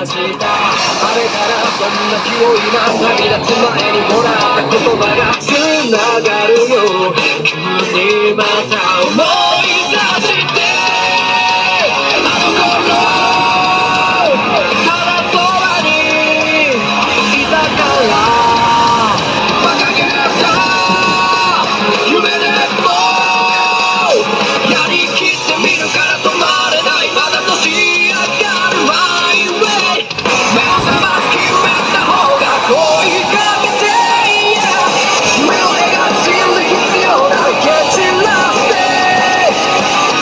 したあれからどんな気を今旅立つ前にもらった言葉がつながるよ急にまた思い出してあの頃ただそばにいたから馬鹿げた夢でもやりきってみるから止まれないまだとし上がるマイウェイ目を覚ます決めた方が声かけて夢を描く真理必要なケチらって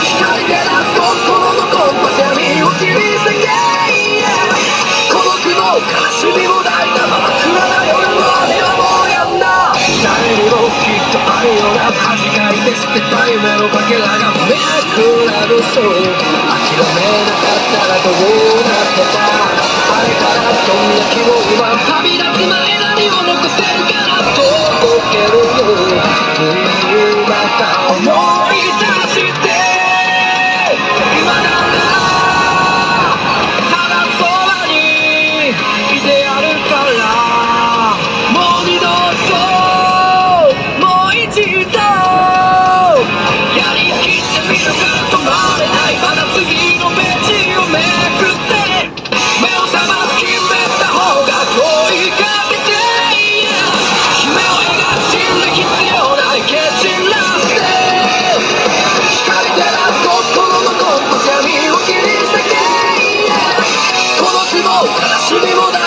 光照らす心のコンパス闇を切り裂け孤独も悲しみも抱いたまま暗な夜の雨はもうやんだ誰にもきっとあるような恥かいて捨てた夢のかけらがめくらるそう諦めなかったらどうなってたあれからどんな気を今旅立つ前何を残せるかな届けるよ急にまた思い出して今ならただそばにいてやるからもう二度ともう一度やりきってみるから止まれないまだ次のページをめくって目を覚ます決めた方が声かけて夢を描く真理必要ないケチらって光照らす心のコンパス闇を切り裂け孤独も悲しみも